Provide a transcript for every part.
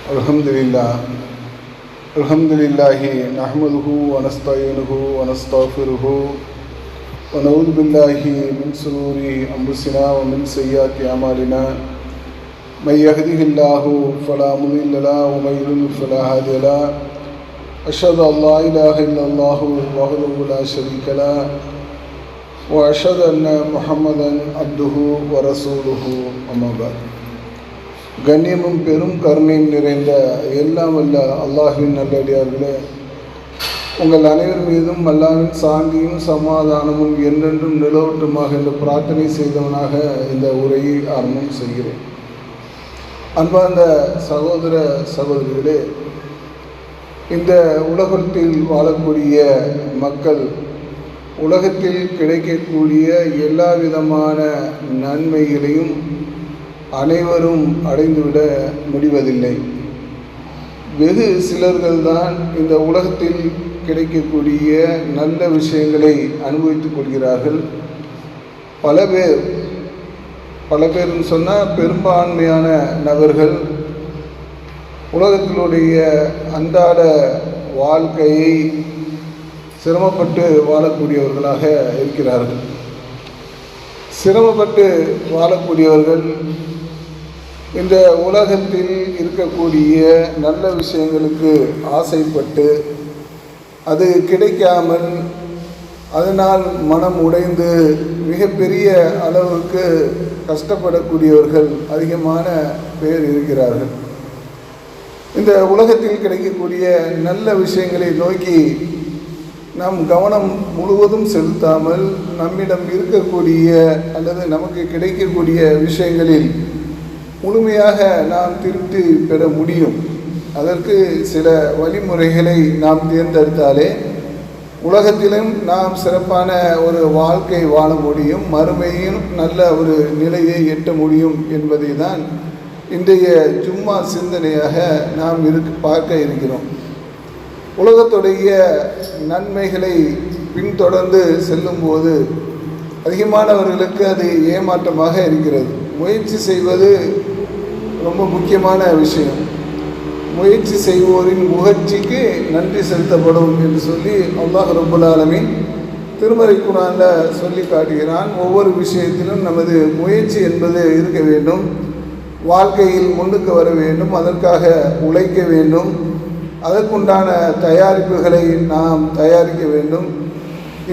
Alhamdulillahi nahmaduhu wa nasta'inuhu wa nastaghfiruhu wa na'udhu billahi min shururi anfusina wa min sayyiati a'malina may yahdihillahu fala mudilla lahu wa may yudlil fala hadiya lahu ashhadu an la ilaha illallah wahdahu la sharika lahu wa ashhadu anna muhammadan abduhu wa rasuluhu amma ba'd. கண்ணியமும் பெரும் கருணையும் நிறைந்த எல்லாம் வல்ல அல்லாஹ்வின் நல்லடியார்களே, உங்கள் அனைவர் மீதும் அல்லாஹ்வின் சாந்தியும் சமாதானமும் என்றென்றும் நிலவட்டுமாக என்று பிரார்த்தனை செய்தவனாக இந்த உரையை ஆரம்பம் செய்கிறேன். அன்பார்ந்த சகோதர சகோதரிகளே, இந்த உலகத்தில் வாழக்கூடிய மக்கள் உலகத்தில் கிடைக்கக்கூடிய எல்லா விதமான நன்மைகளையும் அனைவரும் அடைந்துவிட முடிவதில்லை. வெகு சிலர்கள்தான் இந்த உலகத்தில் கிடைக்கக்கூடிய நல்ல விஷயங்களை அனுபவித்துக் கொள்கிறார்கள். பல பேர்னு சொன்னால் பெரும்பான்மையான நபர்கள் உலகத்தினுடைய அன்றாட வாழ்க்கையை சிரமப்பட்டு வாழக்கூடியவர்களாக இருக்கிறார்கள். சிரமப்பட்டு வாழக்கூடியவர்கள் இந்த உலகத்தில் இருக்கக்கூடிய நல்ல விஷயங்களுக்கு ஆசைப்பட்டு அது கிடைக்காமல் அதனால் மனம் உடைந்து மிகப்பெரிய அளவுக்கு கஷ்டப்படக்கூடியவர்கள் அதிகமான பேர் இருக்கிறார்கள். இந்த உலகத்தில் கிடைக்கக்கூடிய நல்ல விஷயங்களை நோக்கி நாம் கவனம் முழுவதும் செலுத்தாமல் நம்மிடம் இருக்கக்கூடிய அல்லது நமக்கு கிடைக்கக்கூடிய விஷயங்களில் முழுமையாக நாம் திருப்தி பெற முடியும். அதற்கு சில வழிமுறைகளை நாம் தேர்ந்தெடுத்தாலே உலகத்திலும் நாம் சிறப்பான ஒரு வாழ்க்கை வாழ முடியும், மறுமையும் நல்ல ஒரு நிலையை எட்ட முடியும் என்பதை தான் இன்றைய ஜும்மா சிந்தனையாக நாம் பார்க்க இருக்கிறோம். உலகத்துடைய நன்மைகளை பின்தொடர்ந்து செல்லும்போது அதிகமானவர்களுக்கு அது ஏமாற்றமாக இருக்கிறது. முயற்சி செய்வது ரொம்ப முக்கியமான விஷயம். முயற்சி செய்வோரின் முயற்சிக்கு நன்றி செலுத்தப்படும் என்று சொல்லி அல்லாஹ் ரப்புல் ஆலமீன் திருமறை குர்ஆனில் சொல்லி காட்டுகிறான். ஒவ்வொரு விஷயத்திலும் நமது முயற்சி என்பது இருக்க வேண்டும். வாழ்க்கையில் முன்னுக்கு வர வேண்டும், அதற்காக உழைக்க வேண்டும், அதற்குண்டான தயாரிப்புகளை நாம் தயாரிக்க வேண்டும்.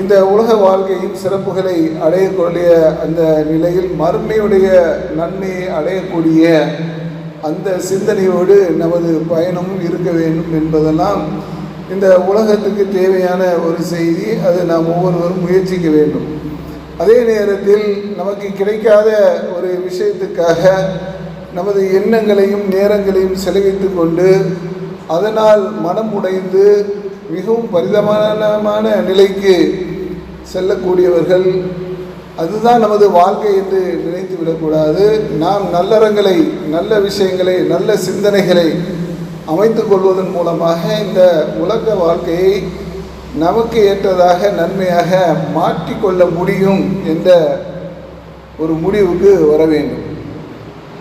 இந்த உலக வாழ்க்கையின் சிறப்புகளை அடையக்கூடிய அந்த நிலையில் மறுமையுடைய நன்மையை அடையக்கூடிய அந்த சிந்தனையோடு நமது பயணமும் இருக்க வேண்டும் என்பதெல்லாம் இந்த உலகத்துக்கு தேவையான ஒரு செய்தி. அது நாம் ஒவ்வொருவரும் முயற்சிக்க வேண்டும். அதே நேரத்தில் நமக்கு கிடைக்காத ஒரு விஷயத்துக்காக நமது எண்ணங்களையும் நேரங்களையும் செலவிட்டு கொண்டு அதனால் மனம் உடைந்து மிகவும் பரிதாபமான நிலைக்கு செல்லக்கூடியவர்கள், அதுதான் நமது வாழ்க்கை என்று நினைத்து விடக்கூடாது. நாம் நல்லறங்களை, நல்ல விஷயங்களை, நல்ல சிந்தனைகளை அமைத்து கொள்வதன் மூலமாக இந்த உலக வாழ்க்கையை நமக்கு ஏற்றதாக நன்மையாக மாற்றிக்கொள்ள முடியும் என்ற ஒரு முடிவுக்கு வர வேண்டும்.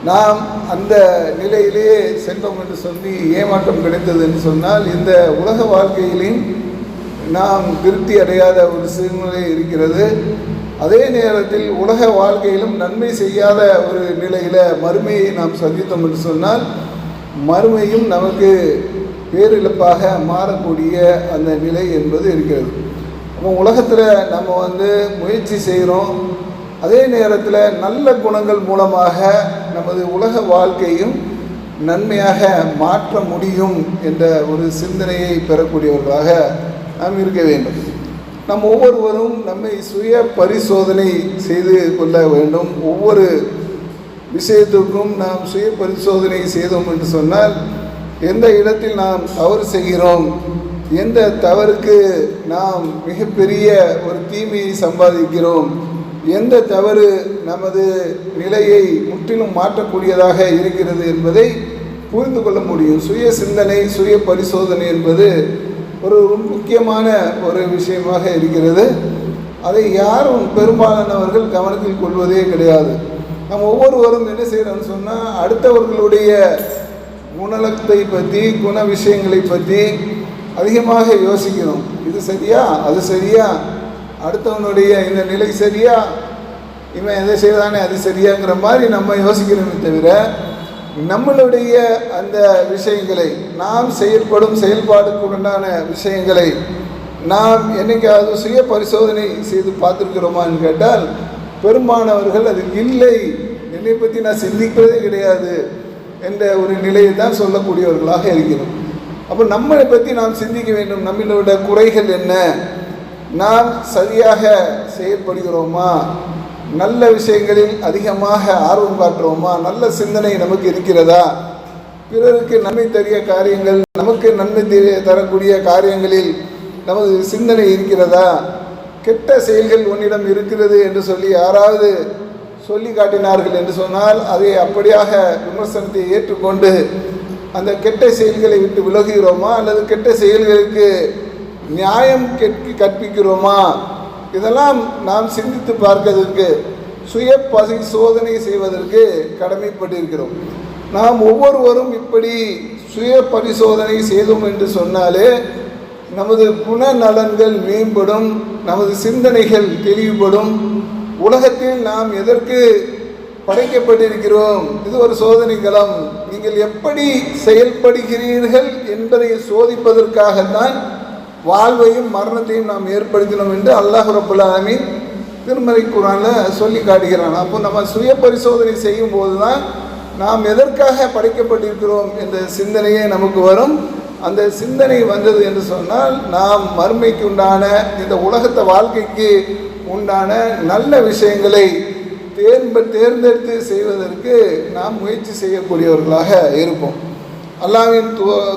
நாம் அந்த நிலையிலேயே சென்றோம் என்று சொல்லி ஏமாற்றம் கிடைத்தது என்று சொன்னால் இந்த உலக வாழ்க்கையிலும் நாம் திருப்தி அடையாத ஒரு சூழ்நிலை இருக்கிறது. அதே நேரத்தில் உலக வாழ்க்கையிலும் நன்மை செய்யாத ஒரு நிலையில் மறுமையை நாம் சந்தித்தோம் என்று சொன்னால் மறுமையும் நமக்கு பேரிழப்பாக மாறக்கூடிய அந்த நிலை என்பது இருக்கிறது. அப்போ உலகத்தில் நம்ம முயற்சி செய்கிறோம், அதே நேரத்தில் நல்ல குணங்கள் மூலமாக நமது உலக வாழ்க்கையும் நன்மையாக மாற்ற முடியும் என்ற ஒரு சிந்தனையை பெறக்கூடியவர்களாக நாம் இருக்க வேண்டும். நம் ஒவ்வொருவரும் நம்மை சுய பரிசோதனை செய்து கொள்ள வேண்டும். ஒவ்வொரு விஷயத்துக்கும் நாம் சுய பரிசோதனை செய்தோம் என்று சொன்னால் எந்த இடத்தில் நாம் தவறு செய்கிறோம், எந்த தவறுக்கு நாம் மிகப்பெரிய ஒரு தீமையை சம்பாதிக்கிறோம், எந்த தவறு நமது நிலையை முற்றிலும் மாற்றக்கூடியதாக இருக்கிறது என்பதை புரிந்து கொள்ள முடியும். சுய சிந்தனை, சுய பரிசோதனை என்பது ஒரு முக்கியமான ஒரு விஷயமாக இருக்கிறது. அதை யாரும் பெரும்பாலானவர்கள் கவனத்தில் கொள்வதே கிடையாது. நம்ம ஒவ்வொருவரும் என்ன செய்கிறோம்னு சொன்னால் அடுத்தவர்களுடைய குணலத்தை பற்றி, குண விஷயங்களை பற்றி அதிகமாக யோசிக்கணும். இது சரியா, அது சரியா, அடுத்தவனுடைய இந்த நிலை சரியா, இவன் எதை செய்தானே அது சரியாங்கிற மாதிரி நம்ம யோசிக்கிறோமே தவிர, நம்மளுடைய அந்த விஷயங்களை, நாம் செயல்படும் செயல்பாடுக்கு உண்டான விஷயங்களை நாம் என்னைக்காவது சுய பரிசோதனை செய்து பார்த்துருக்கிறோமான்னு கேட்டால் பெரும்பாலானவர்கள் அது இல்லை, என்னை பற்றி நான் சிந்திக்கிறதே கிடையாது என்ற ஒரு நிலையை தான் சொல்லக்கூடியவர்களாக இருக்கிறோம். அப்போ நம்மளை பற்றி நாம் சிந்திக்க வேண்டும். நம்மளோட குறைகள் என்ன, நாம் சரியாக செயல்படுகிறோமா, நல்ல விஷயங்களில் அதிகமாக ஆர்வம் காட்டுறோமா, நல்ல சிந்தனை நமக்கு இருக்கிறதா, பிறருக்கு நன்மை தரிய காரியங்கள், நமக்கு நன்மை தரக்கூடிய காரியங்களில் நமது சிந்தனை இருக்கிறதா, கெட்ட செயல்கள் உன்னிடம் இருக்கிறது என்று சொல்லி யாராவது சொல்லி காட்டினார்கள் என்று சொன்னால் அதை அப்படியாக விமர்சனத்தை ஏற்றுக்கொண்டு அந்த கெட்ட செயல்களை விட்டு விலகுகிறோமா, அல்லது கெட்ட செயல்களுக்கு நியாயம் கற்பிக்கிறோமா, இதெல்லாம் நாம் சிந்தித்து பார்க்கிறதுக்கு, சுய பரிசோதனை செய்வதற்கு கடமைப்பட்டிருக்கிறோம். நாம் ஒவ்வொருவரும் இப்படி சுய பரிசோதனை செய்தோம் என்று சொன்னாலே நமது குணநலன்கள் மேம்படும், நமது சிந்தனைகள் தெளிவுபடும். உலகத்தில் நாம் எதற்கு படைக்கப்பட்டிருக்கிறோம், இது ஒரு சோதனை களம். நீங்கள் எப்படி செயல்படுகிறீர்கள் என்பதை சோதிப்பதற்காகத்தான் வாழ்வையும் மரணத்தையும் நாம் ஏற்படுத்தினோம் என்று அல்லாஹ் ரப்பல் ஆலமீன் திருமறை குர்ஆனில் சொல்லி காட்டுகிறான். அப்போ நம்ம சுய பரிசோதனை செய்யும் போது தான் நாம் எதற்காக படைக்கப்பட்டிருக்கிறோம் என்ற சிந்தனையே நமக்கு வரும். அந்த சிந்தனை வந்தது என்று சொன்னால் நாம் மறுமைக்கு உண்டான, இந்த உலகத்தை வாழ்க்கைக்கு உண்டான நல்ல விஷயங்களை தேர்ந்தெடுத்து செய்வதற்கு நாம் முயற்சி செய்யக்கூடியவர்களாக இருப்போம். அல்லாஹ்வின்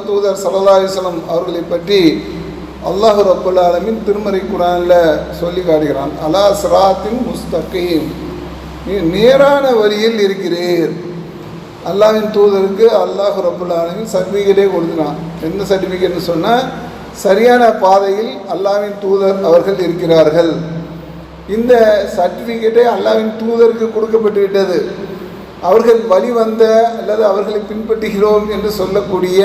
தூதர் ஸல்லல்லாஹு அலைஹி வஸல்லம் அவர்களை பற்றி அல்லாஹ் ரப்பல் ஆலமீன் திருமறை குர்ஆனில் சொல்லி காட்டுகிறான். அலா சிராத்தின் முஸ்தகீம், நீ நேரான வழியில் இருக்கிறீர். அல்லாஹ்வின் தூதருக்கு அல்லாஹ் ரப்பல் ஆலமீன் சர்டிஃபிகேட்டே கொடுத்துனான். என்ன சர்டிஃபிகேட்னு சொன்னால், சரியான பாதையில் அல்லாஹ்வின் தூதர் அவர்கள் இருக்கிறார்கள். இந்த சர்டிஃபிகேட்டே அல்லாஹ்வின் தூதருக்கு கொடுக்கப்பட்டு விட்டது. அவர்கள் வழி வந்த அல்லது அவர்களை பின்பற்றுகிறோம் என்று சொல்லக்கூடிய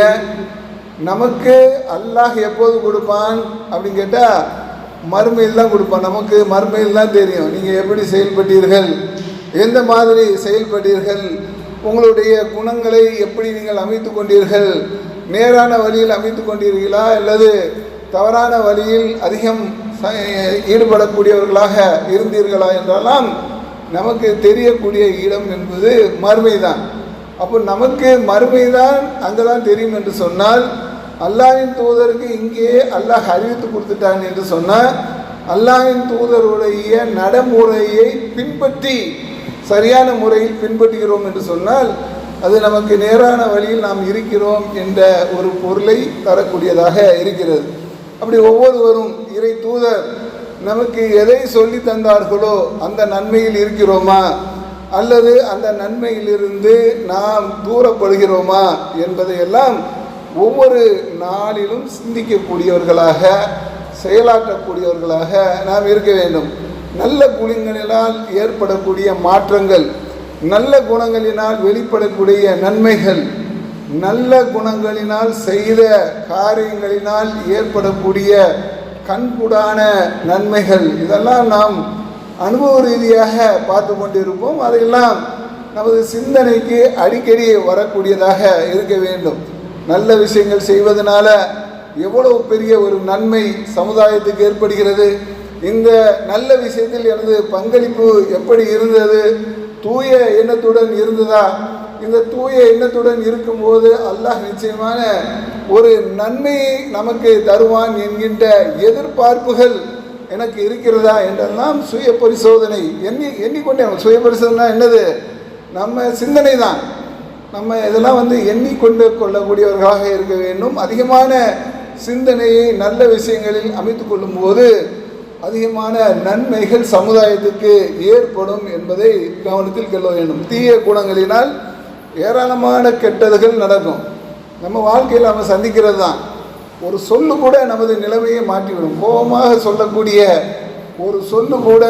நமக்கு அல்லாஹ் எப்போது கொடுப்பான் அப்படின்னு கேட்டால் மறுமையில் தான் கொடுப்பான். நமக்கு மறுமையில் தான் தெரியும் நீங்கள் எப்படி செயல்பட்டீர்கள், எந்த மாதிரி செயல்பட்டீர்கள், உங்களுடைய குணங்களை எப்படி நீங்கள் அமைத்து கொண்டீர்கள், நேரான வழியில் அமைத்து கொண்டீர்களா அல்லது தவறான வழியில் அதிகம் ஈடுபடக்கூடியவர்களாக இருந்தீர்களா என்றெல்லாம் நமக்கு தெரியக்கூடிய இடம் என்பது மறுமை தான். அப்போ நமக்கு மறுமை தான் அங்கே தான் தெரியும் என்று சொன்னால், அல்லாஹ்வின் தூதருக்கு இங்கே அல்லாஹ் அறிவித்து கொடுத்துட்டான் என்று சொன்னால், அல்லாஹ்வின் தூதருடைய நடைமுறையை பின்பற்றி சரியான முறையில் பின்பற்றுகிறோம் என்று சொன்னால் அது நமக்கு நேரான வழியில் நாம் இருக்கிறோம் என்ற ஒரு பொருளை தரக்கூடியதாக இருக்கிறது. அப்படி ஒவ்வொருவரும் இறை தூதர் நமக்கு எதை சொல்லி தந்தார்களோ அந்த நன்மையில் இருக்கிறோமா அல்லது அந்த நன்மையிலிருந்து நாம் தூரப்படுகிறோமா என்பதையெல்லாம் ஒவ்வொரு நாளிலும் சிந்திக்கக்கூடியவர்களாக, செயலாற்றக்கூடியவர்களாக நாம் இருக்க வேண்டும். நல்ல குணங்களினால் ஏற்படக்கூடிய மாற்றங்கள், நல்ல குணங்களினால் வெளிப்படக்கூடிய நன்மைகள், நல்ல குணங்களினால் செய்த காரியங்களினால் ஏற்படக்கூடிய கண்கூடான நன்மைகள், இதெல்லாம் நாம் அனுபவ ரீதியாக பார்த்து கொண்டிருப்போம். அதையெல்லாம் நமது சிந்தனைக்கு அடிக்கடி வரக்கூடியதாக இருக்க வேண்டும். நல்ல விஷயங்கள் செய்வதனால எவ்வளவு பெரிய ஒரு நன்மை சமுதாயத்துக்கு ஏற்படுகிறது, இந்த நல்ல விஷயத்தில் எனது பங்களிப்பு எப்படி இருந்தது, தூய எண்ணத்துடன் இருந்ததா, இந்த தூய எண்ணத்துடன் இருக்கும்போது அல்லாஹ் நிச்சயமான ஒரு நன்மையை நமக்கு தருவான் என்கின்ற எதிர்பார்ப்புகள் எனக்கு இருக்கிறதா என்றெல்லாம் சுய பரிசோதனை எண்ணிக்கொண்டே. சுய பரிசோதனை என்னது? நம்ம சிந்தனை தான். நம்ம இதெல்லாம் எண்ணிக்கொண்டு கொள்ளக்கூடியவர்களாக இருக்க வேண்டும். அதிகமான சிந்தனையை நல்ல விஷயங்களில் அமைத்து கொள்ளும்போது அதிகமான நன்மைகள் சமுதாயத்துக்கு ஏற்படும் என்பதை கவனத்தில் கொள்ள வேண்டும். தீய குணங்களினால் ஏராளமான கெட்டதுகள் நடக்கும். நம்ம வாழ்க்கையில் நம்ம சந்திக்கிறது தான். ஒரு சொல்லு கூட நமது நிலைமையை மாற்றிவிடும். கோபமாக சொல்லக்கூடிய ஒரு சொல்லு கூட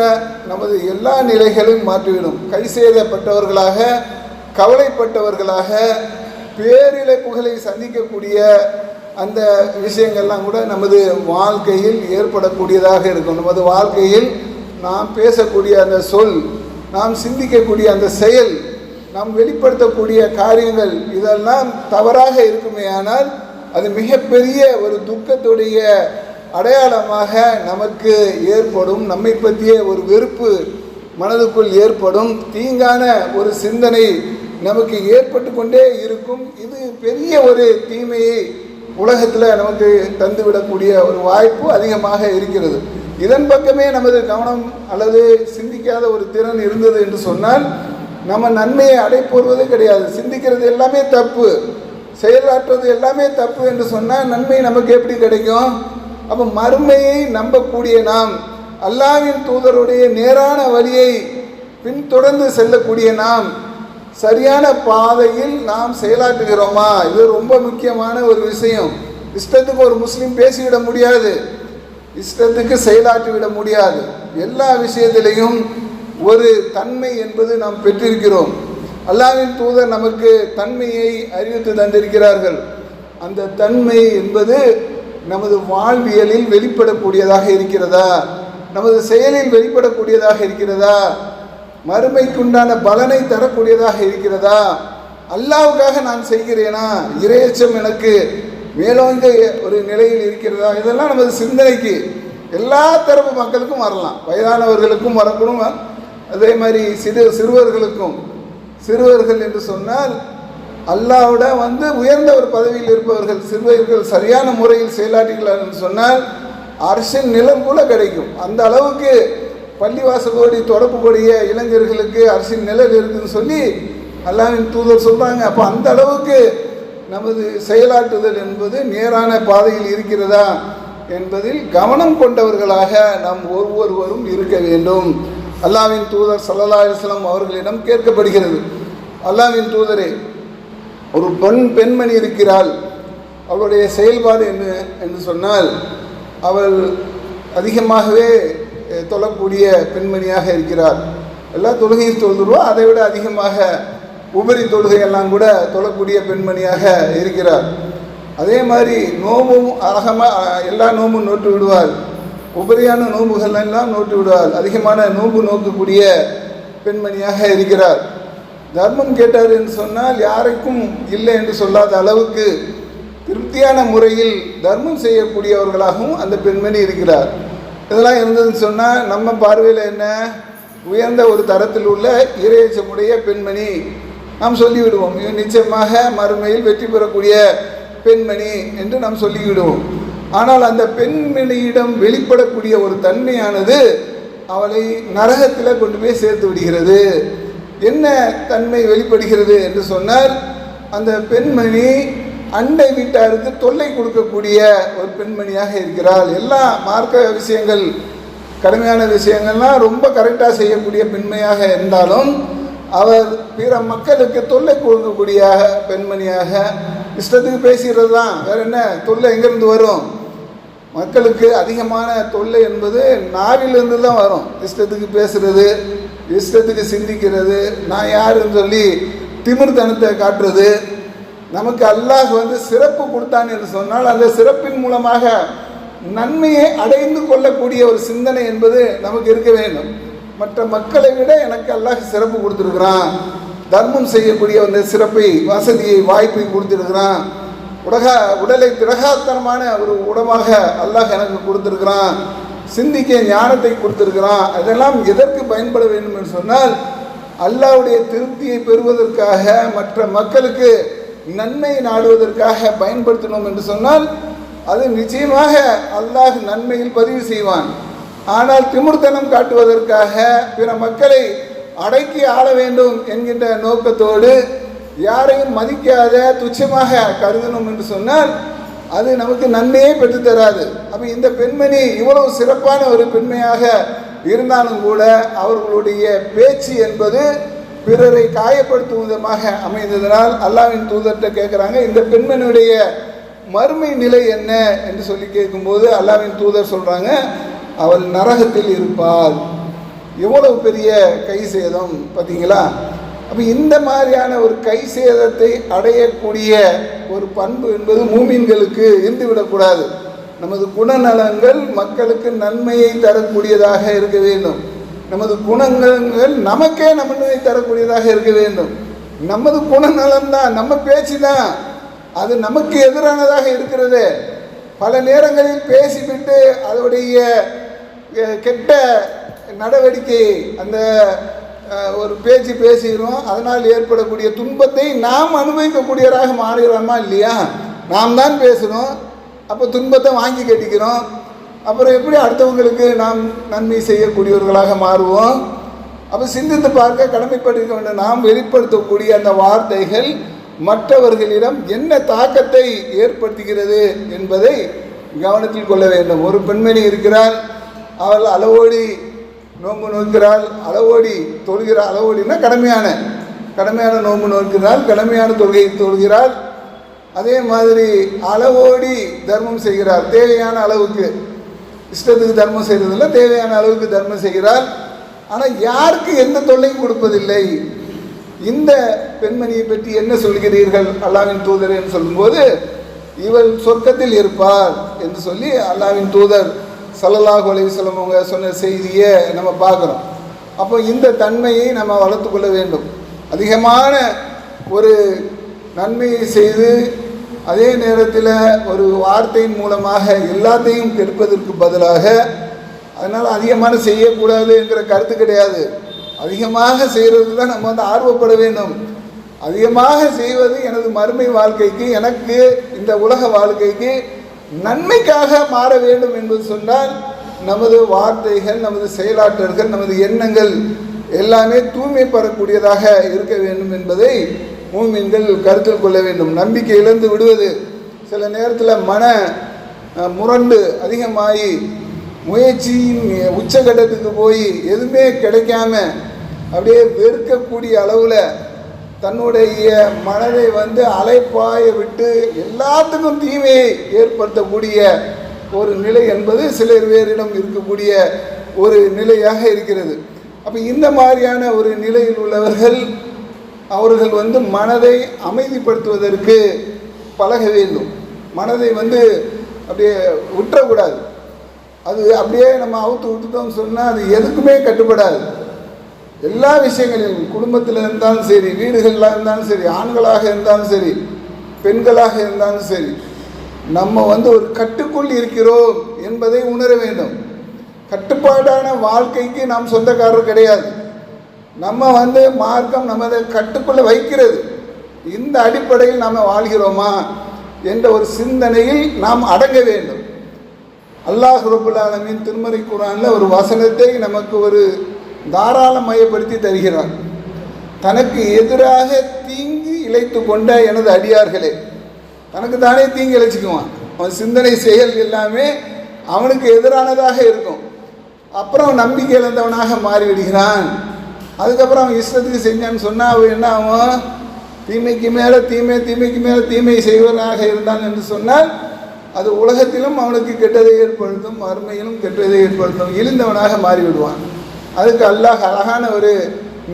நமது எல்லா நிலைகளையும் மாற்றிவிடும். கை செய்தப்பட்டவர்களாக, கவலைப்பட்டவர்களாக, பேரிழப்புகளை சந்திக்கக்கூடிய அந்த விஷயங்கள்லாம் கூட நமது வாழ்க்கையில் ஏற்படக்கூடியதாக இருக்கும். நமது வாழ்க்கையில் நாம் பேசக்கூடிய அந்த சொல், நாம் சிந்திக்கக்கூடிய அந்த செயல், நாம் வெளிப்படுத்தக்கூடிய காரியங்கள் இதெல்லாம் தவறாக இருக்குமே ஆனால் அது மிகப்பெரிய ஒரு துக்கத்துடைய அடையாளமாக நமக்கு ஏற்படும். நம்மை பற்றிய ஒரு வெறுப்பு மனதுக்குள் ஏற்படும். தீங்கான ஒரு சிந்தனை நமக்கு ஏற்பட்டு கொண்டே இருக்கும். இது பெரிய ஒரு தீமையை உலகத்தில் நமக்கு தந்துவிடக்கூடிய ஒரு வாய்ப்பு அதிகமாக இருக்கிறது. இதன் பக்கமே நமது கவனம் அல்லது சிந்திக்காத ஒரு திறன் இருந்தது என்று சொன்னால் நம்ம நன்மையை அடைப்போடுவதே கிடையாது. சிந்திக்கிறது எல்லாமே தப்பு, செயலாற்றுவது எல்லாமே தப்பு என்று சொன்னால் நன்மை நமக்கு எப்படி கிடைக்கும்? அப்போ மறுமையை நம்பக்கூடிய நாம், அல்லாஹ்வின் தூதருடைய நேரான வழியை பின்தொடர்ந்து செல்லக்கூடிய நாம், சரியான பாதையில் நாம் செயலாற்றுகிறோமா? இது ரொம்ப முக்கியமான ஒரு விஷயம். இஷ்டத்துக்கு ஒரு முஸ்லீம் பேசிவிட முடியாது, இஷ்டத்துக்கு செயலாற்றிவிட முடியாது. எல்லா விஷயத்திலையும் ஒரு தன்மை என்பது நாம் பெற்றிருக்கிறோம். அல்லாஹ்வின் தூதர் நமக்கு தன்மையை அறிவித்து தந்திருக்கிறார்கள். அந்த தன்மை என்பது நமது வாழ்வியலில் வெளிப்படக்கூடியதாக இருக்கிறதா? நமது செயலில் வெளிப்படக்கூடியதாக இருக்கிறதா? மறுமைக்குண்டான பலனை தரக்கூடியதாக இருக்கிறதா? அல்லாஹ்வுக்காக நான் செய்கிறேனா? இறையச்சம் எனக்கு மேலோங்க ஒரு நிலையில் இருக்கிறதா? இதெல்லாம் நமது சிந்தனைக்கு எல்லா தரப்பு மக்களுக்கும் வரலாம். வயதானவர்களுக்கும் வரக்கூடும், அதே மாதிரி சிறுவர்களுக்கும். சிறுவர்கள் என்று சொன்னால் அல்லாஹ்விட உயர்ந்த ஒரு பதவியில் இருப்பவர்கள். சிறுவர்கள் சரியான முறையில் செயலாற்றுகிறார்கள் என்று சொன்னால் அரசின் நிலம் கூட கிடைக்கும். அந்த அளவுக்கு பள்ளிவாசலோடி தொடர்புடைய இளைஞர்களுக்கு அரசின் நிழல் இருக்குதுன்னு சொல்லி அல்லாஹ்வின் தூதர் சொல்கிறாங்க. அப்போ அந்த அளவுக்கு நமது செயலாற்றுதல் என்பது நேரான பாதையில் இருக்கிறதா என்பதில் கவனம் கொண்டவர்களாக நாம் ஒவ்வொருவரும் இருக்க வேண்டும். அல்லாஹ்வின் தூதர் ஸல்லல்லாஹு அலைஹி வஸல்லம் அவர்களிடம் கேட்கப்படுகிறது, அல்லாஹ்வின் தூதரே, ஒரு பெண்மணி இருக்கிறாள், அவளுடைய செயல்பாடு என்ன என்று சொன்னால் அவள் அதிகமாகவே தொழக்கூடிய பெண்மணியாக இருக்கிறார். எல்லா தொழுகையும் தொழுதுருவா, அதை விட அதிகமாக உபரி தொழுகையெல்லாம் கூட தொழக்கூடிய பெண்மணியாக இருக்கிறார். அதே மாதிரி நோம்பும் எல்லா நோம்பும் நோட்டு விடுவாள், உபரியான நோம்புகள் எல்லாம் நோட்டு விடுவாள். அதிகமான நோம்பு நோக்கக்கூடிய பெண்மணியாக இருக்கிறார். தர்மம் கேட்டார் என்று சொன்னால் யாருக்கும் இல்லை என்று சொல்லாத அளவுக்கு திருப்தியான முறையில் தர்மம் செய்யக்கூடியவர்களாகவும் அந்த பெண்மணி இருக்கிறார். இதெல்லாம் இருந்ததுன்னு சொன்னால் நம்ம பார்வையில் என்ன, உயர்ந்த ஒரு தரத்தில் உள்ள இறையச்சமுடைய பெண்மணி நாம் சொல்லிவிடுவோம். இவன் நிச்சயமாக மறுமையில் வெற்றி பெறக்கூடிய பெண்மணி என்று நாம் சொல்லிவிடுவோம். ஆனால் அந்த பெண்மணியிடம் வெளிப்படக்கூடிய ஒரு தன்மையானது அவளை நரகத்தில் கொண்டு போய் சேர்த்து விடுகிறது. என்ன தன்மை வெளிப்படுகிறது என்று சொன்னால், அந்த பெண்மணி அண்டை வீட்டாருக்கு தொல்லை கொடுக்கக்கூடிய ஒரு பெண்மணியாக இருக்கிறாள். எல்லா மார்க்க விஷயங்கள், கடுமையான விஷயங்கள்லாம் ரொம்ப கரெக்டாக செய்யக்கூடிய பெண்மையாக இருந்தாலும் அவர் பிற மக்களுக்கு தொல்லை கொடுக்கக்கூடிய பெண்மணியாக, இஷ்டத்துக்கு பேசுகிறது தான், வேற என்ன தொல்லை எங்கேருந்து வரும்? மக்களுக்கு அதிகமான தொல்லை என்பது நாவிலிருந்து தான் வரும். இஷ்டத்துக்கு பேசுறது, இஷ்டத்துக்கு சிந்திக்கிறது, நான் யாருன்னு சொல்லி திமிர்த்தனத்தை காட்டுறது. நமக்கு அல்லாஹ் சிறப்பு கொடுத்தான் என்று சொன்னால் அந்த சிறப்பின் மூலமாக நன்மையை அடைந்து கொள்ளக்கூடிய ஒரு சிந்தனை என்பது நமக்கு இருக்க வேண்டும். மற்ற மக்களை விட எனக்கு அல்லாஹ் சிறப்பு கொடுத்துருக்குறான், தர்மம் செய்யக்கூடிய அந்த சிறப்பை, வசதியை, வாய்ப்பை கொடுத்துருக்குறான், உடலை திரகாத்தனமான ஒரு உடமாக அல்லாஹ் எனக்கு கொடுத்துருக்குறான், சிந்திக்க ஞானத்தை கொடுத்துருக்குறான். அதெல்லாம் எதற்கு பயன்பட வேண்டும் என்று சொன்னால் அல்லாஹ்வுடைய திருப்தியை பெறுவதற்காக, மற்ற மக்களுக்கு நன்மை நாடுவதற்காக பயன்படுத்தணும் என்று சொன்னால் அது நிச்சயமாக அல்லாஹ் நன்மையில் பதிவு செய்வான். ஆனால் திமிர்த்தனம் காட்டுவதற்காக, பிற மக்களை அடக்கி ஆள வேண்டும் என்கின்ற நோக்கத்தோடு யாரையும் மதிக்காத துச்சமாக கருதணும் என்று சொன்னால் அது நமக்கு நன்மையே பெற்றுத்தராது. அப்போ இந்த பெண்மணி இவ்வளவு சிறப்பான ஒரு பெண்மையாக இருந்தாலும் கூட அவர்களுடைய பேச்சு என்பது பிறரை காயப்படுத்தும் விதமாக அமைந்ததனால் அல்லாஹ்வின் தூதர்கிட்ட கேட்குறாங்க, இந்த பெண்மணியுடைய மறுமை நிலை என்ன என்று சொல்லி கேட்கும்போது அல்லாஹ்வின் தூதர் சொல்கிறாங்க, அவள் நரகத்தில் இருப்பாள். எவ்வளவு பெரிய கை சேதம் பார்த்தீங்களா? அப்போ இந்த மாதிரியான ஒரு கை சேதத்தை அடையக்கூடிய ஒரு பண்பு என்பது மூமின்களுக்கு இருந்துவிடக்கூடாது. நமது குணநலங்கள் மக்களுக்கு நன்மையை தரக்கூடியதாக இருக்க வேண்டும். நமது குணங்கள் நமக்கே நன்மையை தரக்கூடியதாக இருக்க வேண்டும். நமது குணநலம் தான், நம்ம பேச்சு தான் அது நமக்கு எதிரானதாக இருக்கிறது. பல நேரங்களில் பேசிவிட்டு அதோடைய கெட்ட நடவடிக்கை அந்த ஒரு பேச்சு பேசுகிறோம், அதனால் ஏற்படக்கூடிய துன்பத்தை நாம் அனுபவிக்கக்கூடியவராக மாறுகிறோமா இல்லையா? நாம் தான் பேசுகிறோம், அப்போ துன்பத்தை வாங்கி கட்டிக்கிறோம். அப்புறம் எப்படி அடுத்தவங்களுக்கு நாம் நன்மை செய்யக்கூடியவர்களாக மாறுவோம்? அப்போ சிந்தித்து பார்க்க கடமைப்பட்டிருக்க வேண்டும். நாம் வெளிப்படுத்தக்கூடிய அந்த வார்த்தைகள் மற்றவர்களிடம் என்ன தாக்கத்தை ஏற்படுத்துகிறது என்பதை கவனத்தில் கொள்ள வேண்டும். ஒரு பெண்மணி இருக்கிறாள், அவள் அளவோடி நோன்பு நோக்கிறாள், அளவோடி தொழுகிறாள். அளவோடினா கடமையான நோன்பு நோக்கிறாள், கடமையான தொழுகையை தொழுகிறாள். அதே மாதிரி அளவோடி தர்மம் செய்கிறாள். தேவையான அளவுக்கு, இஷ்டத்துக்கு தர்மம் செய்கிறதில்லை, தேவையான அளவுக்கு தர்மம் செய்கிறாள். ஆனால் யாருக்கு எந்த தொல்லையும் கொடுப்பதில்லை. இந்த பெண்மணியை பற்றி என்ன சொல்கிறீர்கள் அல்லாஹ்வின் தூதர் என்று சொல்லும்போது, இவள் சொர்க்கத்தில் இருப்பார் என்று சொல்லி அல்லாஹ்வின் தூதர் ஸல்லல்லாஹு அலைஹி வஸல்லம் அவங்க சொன்ன செய்தியை நம்ம பார்க்குறோம். அப்போ இந்த தன்மையை நம்ம வளர்த்து கொள்ள வேண்டும். அதிகமான ஒரு நன்மையை செய்து அதே நேரத்தில் ஒரு வார்த்தையின் மூலமாக எல்லாத்தையும் கெடுப்பதற்கு பதிலாக, அதனால் அதிகமான செய்யக்கூடாது என்கிற கருத்து கிடையாது. அதிகமாக செய்கிறது தான் நம்ம ஆர்வப்பட வேண்டும். அதிகமாக செய்வது எனது மறுமை வாழ்க்கைக்கு, எனக்கு இந்த உலக வாழ்க்கைக்கு நன்மைக்காக மாற வேண்டும் என்பது சொன்னால், நமது வார்த்தைகள், நமது செயலாற்றல்கள், நமது எண்ணங்கள் எல்லாமே தூய்மை பெறக்கூடியதாக இருக்க வேண்டும் என்பதை மூமின்கள் கருத்தில் கொள்ள வேண்டும். நம்பிக்கை இழந்து விடுவது, சில நேரத்தில் மன முரண்டு அதிகமாகி முயற்சியின் உச்சகட்டத்துக்கு போய் எதுவுமே கிடைக்காம அப்படியே வெறுக்கக்கூடிய அளவில் தன்னுடைய மனதை அலைப்பாய விட்டு எல்லாத்துக்கும் தீமையை ஏற்படுத்தக்கூடிய ஒரு நிலை என்பது சிலர் பேரிடம் இருக்கக்கூடிய ஒரு நிலையாக இருக்கிறது. அப்போ இந்த மாதிரியான ஒரு நிலையில் உள்ளவர்கள், அவர்கள் மனதை அமைதிப்படுத்துவதற்கு பழக வேண்டும். மனதை அப்படியே விட்டுறக்கூடாது. அது அப்படியே நம்ம அவுத்து விட்டுட்டோம்னு சொன்னால் அது எதுக்குமே கட்டுப்படாது. எல்லா விஷயங்களிலும், குடும்பத்தில் இருந்தாலும் சரி, வீடுகளில் இருந்தாலும் சரி, ஆண்களாக இருந்தாலும் சரி, பெண்களாக இருந்தாலும் சரி, நம்ம ஒரு கட்டுக்குள் இருக்கிறோம் என்பதை உணர வேண்டும். கட்டுப்பாடான வாழ்க்கைக்கு நாம் சொந்தக்காரர் கிடையாது. நம்ம மார்க்கம் நம்மதை கட்டுக்குள்ளே வைக்கிறது. இந்த அடிப்படையில் நாம் வாழ்கிறோமா என்ற ஒரு சிந்தனையில் நாம் அடங்க வேண்டும். அல்லாஹ் ரப்புல் ஆலமீன் திருமறை குர்ஆனில் ஒரு வசனத்தை நமக்கு ஒரு தாராளமயப்படுத்தி தருகிறார். தனக்கு எதிராக தீங்கு இழைத்து கொண்ட எனது அடியார்களே, தனக்கு தானே தீங்கு இழைச்சிக்குவான். அவன் சிந்தனை செயல் எல்லாமே அவனுக்கு எதிரானதாக இருக்கும். அப்புறம் நம்பிக்கை இழந்தவனாக மாறிவிடுகிறான். அதுக்கப்புறம் அவன் இஷ்டத்துக்கு செஞ்சான்னு சொன்னால் அவன் என்ன ஆகும்? தீமைக்கு மேலே தீமை, தீமைக்கு மேலே தீமை செய்வனாக இருந்தான் என்று சொன்னால் அது உலகத்திலும் அவனுக்கு கெட்டதை ஏற்படுத்தும், மறுமையிலும் கெட்டதை ஏற்படுத்தும், இழிந்தவனாக மாறிவிடுவான். அதுக்கு அல்லாஹ் அழகான ஒரு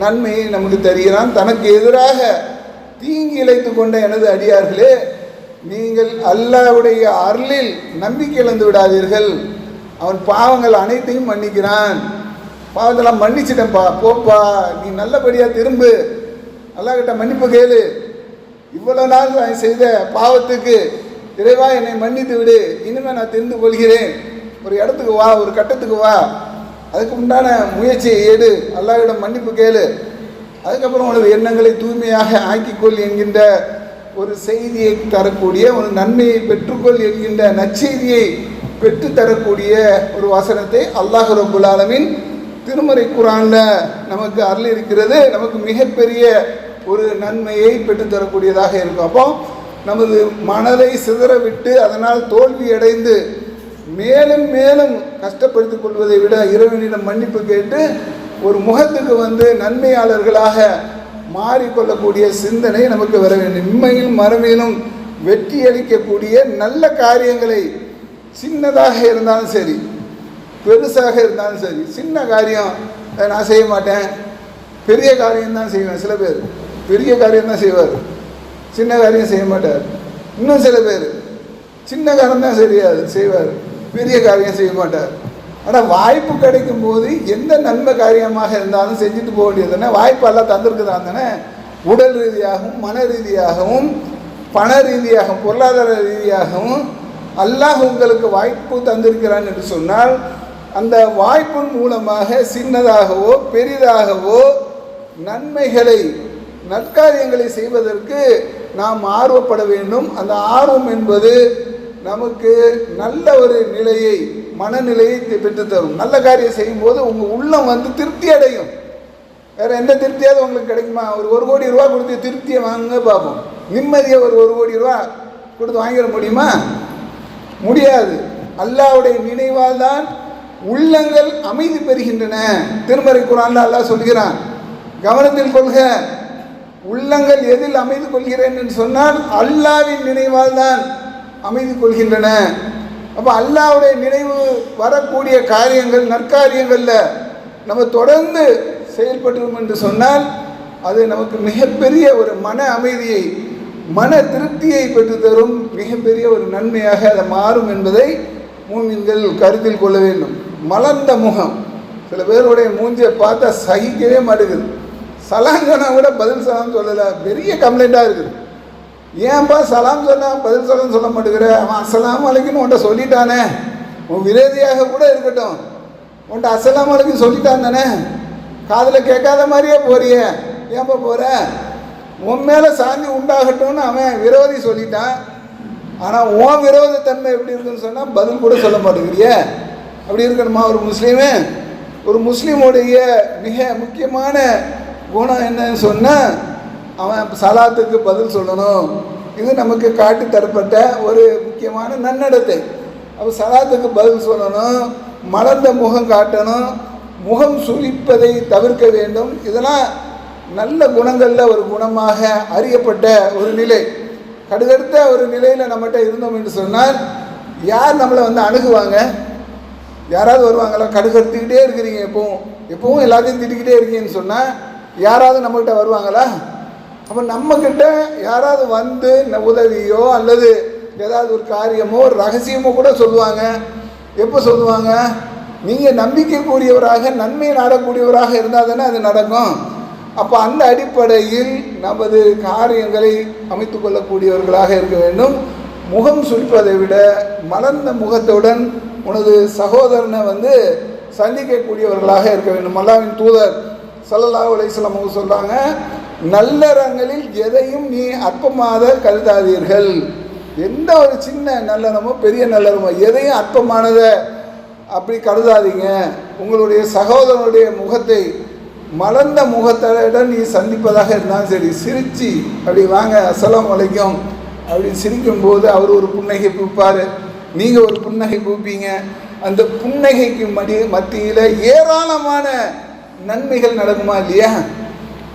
நன்மையை நமக்கு தருகிறான். தனக்கு எதிராக தீங்கு இழைத்து கொண்ட எனது அடியார்களே, நீங்கள் அல்லாஹ்வுடைய அருளில் நம்பிக்கை இழந்து விடாதீர்கள். அவன் பாவங்கள் அனைத்தையும் மன்னிக்கிறான். பாவத்தெல்லாம் மன்னிச்சிட்டேன்ப்பா, போப்பா, நீ நல்லபடியாக திரும்பு, அல்லாஹ்கிட்ட மன்னிப்பு கேளு. இவ்வளோ நாள் நான் செய்த பாவத்துக்கு இறைவா என்னை மன்னித்து விடு, இனிமேல் நான் தெரிந்து கொள்கிறேன். ஒரு இடத்துக்கு வா, ஒரு கட்டத்துக்கு வா, அதுக்கு உண்டான முயற்சியை எடு, அல்லாஹ்விடம் மன்னிப்பு கேளு, அதுக்கப்புறம் உனது எண்ணங்களை தூய்மையாக ஆக்கிக்கொள் என்கின்ற ஒரு செய்தியை தரக்கூடிய, ஒரு நன்மையை பெற்றுக்கொள் என்கின்ற நற்செய்தியை பெற்றுத்தரக்கூடிய ஒரு வசனத்தை அல்லாஹ் ரப்புல் ஆலமீன் திருமறை குர்ஆனில் நமக்கு அருள் இருக்கிறது. நமக்கு மிகப்பெரிய ஒரு நன்மையை பெற்றுத்தரக்கூடியதாக இருக்கும். அப்போ நமது மனதை சிதற விட்டு அதனால் தோல்வி அடைந்து மேலும் மேலும் கஷ்டப்படுத்திக் கொள்வதை விட இறைவனிடம் மன்னிப்பு கேட்டு ஒரு முகத்துக்கு நன்மையாளர்களாக மாறிக்கொள்ளக்கூடிய சிந்தனை நமக்கு வர வேண்டும். இம்மையிலும் மறுமையிலும் வெற்றி அளிக்கக்கூடிய நல்ல காரியங்களை, சின்னதாக இருந்தாலும் சரி, பெருசாக இருந்தாலும் சரி, சின்ன காரியம் நான் செய்ய மாட்டேன், பெரிய காரியம்தான் செய்வேன். சில பேர் பெரிய காரியம்தான் செய்வார், சின்ன காரியம் செய்ய மாட்டார். இன்னும் சில பேர் சின்ன காரியம் தான் சரியாது செய்வார், பெரிய காரியம் செய்ய மாட்டார். ஆனால் வாய்ப்பு கிடைக்கும் போது எந்த நன்மை காரியமாக இருந்தாலும் செஞ்சுட்டு போக வேண்டியது தானே. வாய்ப்பு எல்லாம் தந்திருக்குதான் தானே. உடல் ரீதியாகவும் மன ரீதியாகவும் பண ரீதியாகவும் பொருளாதார ரீதியாகவும் அல்லாஹ் உங்களுக்கு வாய்ப்பு தந்திருக்கிறான் என்று சொன்னால் அந்த வாய்ப்பின் மூலமாக சின்னதாகவோ பெரிதாகவோ நன்மைகளை நற்காரியங்களை செய்வதற்கு நாம் ஆர்வப்பட வேண்டும். அந்த ஆர்வம் என்பது நமக்கு நல்ல ஒரு நிலையை மனநிலையை பெற்றுத்தரும். நல்ல காரியம் செய்யும்போது உங்கள் உள்ளம் வந்து திருப்தி அடையும். வேறு எந்த திருப்தியாவது உங்களுக்கு கிடைக்குமா? ஒரு கோடி ரூபா கொடுத்து திருப்தியை வாங்க பார்ப்போம். நிம்மதியை ஒரு கோடி ரூபா கொடுத்து வாங்கிட முடியுமா? முடியாது. அல்லாஹ்வுடைய நினைவால் தான் உள்ளங்கள் அமைதி பெறுகின்றன. திருமறை குர்ஆன்ல அல்லாஹ் சொல்கிறான், கவனத்தில் கொள்க, உள்ளங்கள் எதில் அமைதி கொள்கிறேன் என்று சொன்னால் அல்லாஹ்வின் நினைவால் தான் அமைதி கொள்கின்றன. அப்போ அல்லாஹ்வுடைய நினைவு வரக்கூடிய காரியங்கள் நற்காரியங்களில் நம்ம தொடர்ந்து செயல்படுவோம் என்று சொன்னால் அது நமக்கு மிகப்பெரிய ஒரு மன அமைதியை மன திருப்தியை பெற்றுத்தரும், மிகப்பெரிய ஒரு நன்மையாக அதை மாறும் என்பதை மூமின்கள் கருத்தில் கொள்ள வேண்டும். மலர்ந்த முகம், சில பேருடைய மூஞ்சியை பார்த்தா சகிக்கவே மாட்டேங்குது. சலாம் சொன்னால் கூட பதில் சலாம் சொல்லலை, பெரிய கம்ப்ளைண்ட்டாக இருக்குது. ஏன்பா சலாம் சொன்னால் பதில் சலாம் சொல்ல மாட்டேங்கிற? அவன் அஸ்ஸலாமு அலைக்கும்னு உன்ட்ட சொல்லிட்டானே, உன் விரோதியாக கூட இருக்கட்டும், உன்ட்ட அஸ்ஸலாமு அலைக்கும் சொல்லிட்டான் தானே, காதில் கேட்காத மாதிரியே போறியே, ஏன்பா போகிற? உன் மேலே சாந்தி உண்டாகட்டும்னு அவன் விரோதி சொல்லிட்டான். ஆனால் உன் விரோதத்தன்மை எப்படி இருக்குன்னு சொன்னால் பதில் கூட சொல்ல மாட்டேங்கிறியே. அப்படி இருக்கணுமா ஒரு முஸ்லீமு? ஒரு முஸ்லீமுடைய மிக முக்கியமான குணம் என்னன்னு சொன்னால் அவன் சலாத்துக்கு பதில் சொல்லணும். இது நமக்கு காட்டி தரப்பட்ட ஒரு முக்கியமான நன்னடத்தை. அப்போ சலாத்துக்கு பதில் சொல்லணும், மலர்ந்த முகம் காட்டணும், முகம் சுளிப்பதை தவிர்க்க வேண்டும். இதெல்லாம் நல்ல குணங்களில் ஒரு குணமாக அறியப்பட்ட ஒரு நிலை. கடுகடுத்த ஒரு நிலையில் நம்மகிட்ட இருந்தோம் என்று சொன்னால் யார் நம்மளை வந்து அணுகுவாங்க? யாராவது வருவாங்களா? கடுகடுத்துக்கிட்டே இருக்கிறீங்க, எப்பவும் எல்லாத்தையும் திட்டிக்கிட்டே இருக்கீங்கன்னு சொன்னால் யாராவது நம்மகிட்ட வருவாங்களா? அப்போ நம்மக்கிட்ட யாராவது வந்து உதவியோ அல்லது ஏதாவது ஒரு காரியமோ ஒரு ரகசியமோ கூட சொல்லுவாங்க. எப்போ சொல்லுவாங்க? நீங்கள் நம்பிக்கைக்குரியவராக நன்மை நாடக்கூடியவராக இருந்தால் தானே அது நடக்கும். அப்போ அந்த அடிப்படையில் நமது காரியங்களை அமைத்து கொள்ளக்கூடியவர்களாக இருக்க வேண்டும். முகம் சுழிப்பதை விட மலர்ந்த முகத்துடன் உனது சகோதரனை வந்து சந்திக்கக்கூடியவர்களாக இருக்க வேண்டும். அல்லாஹ்வின் தூதர் ஸல்லல்லாஹு அலைஹி வஸல்லம் அவங்க சொல்கிறாங்க, நல்லறங்களில் எதையும் நீ அற்பமாக கருதாதீர்கள். எந்த ஒரு சின்ன நல்லறமோ பெரிய நல்லறமோ எதையும் அற்பமானதை அப்படி கருதாதீங்க. உங்களுடைய சகோதரனுடைய முகத்தை மலர்ந்த முகத்துடன் நீ சந்திப்பதாக இருந்தாலும் சரி, சிரித்து அப்படி வாங்க அஸ்ஸலாமு அலைக்கும் அப்படி சிரிக்கும்போது அவர் ஒரு புன்னகை பூப்பார், நீங்கள் ஒரு புன்னகை பூப்பீங்க. அந்த புன்னகைக்கு மத்தியில் ஏராளமான நன்மைகள் நடக்குமா இல்லையா?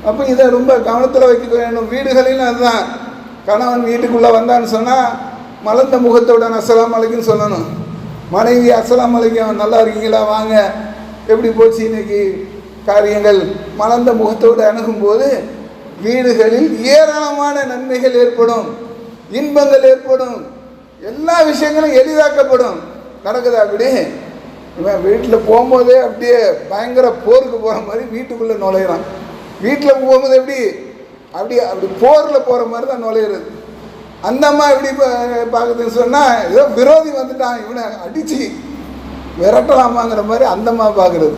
அப்போ இதை ரொம்ப கவனத்தில் வைக்க வேண்டும். வீடுகளிலும் அதுதான், கணவன் வீட்டுக்குள்ளே வந்தான்னு சொன்னால் மலர்ந்த முகத்துடன் அஸ்ஸலாமு அலைக்கும் சொல்லணும். மனைவி அஸ்ஸலாமு அலைக்கும், நல்லா இருக்கீங்களா, வாங்க, எப்படி போச்சு இன்னைக்கு காரியங்கள், மலர்ந்த முகத்தோடு அணுகும்போது வீடுகளில் ஏராளமான நன்மைகள் ஏற்படும், இன்பங்கள் ஏற்படும், எல்லா விஷயங்களும் எளிதாக்கப்படும். நடக்குது அப்படி? இவன் வீட்டில் போகும்போதே அப்படியே பயங்கர போருக்கு போகிற மாதிரி வீட்டுக்குள்ளே நுழையிறான். வீட்டில் போகும்போது அப்படி போரில் போகிற மாதிரி தான் நுழையிறது. அந்த அம்மா எப்படி பார்க்குதுன்னு சொன்னால் ஏதோ விரோதி வந்துட்டான், இவனை அடித்து விரட்டலாமாங்கிற மாதிரி அந்த அம்மா பார்க்குறது.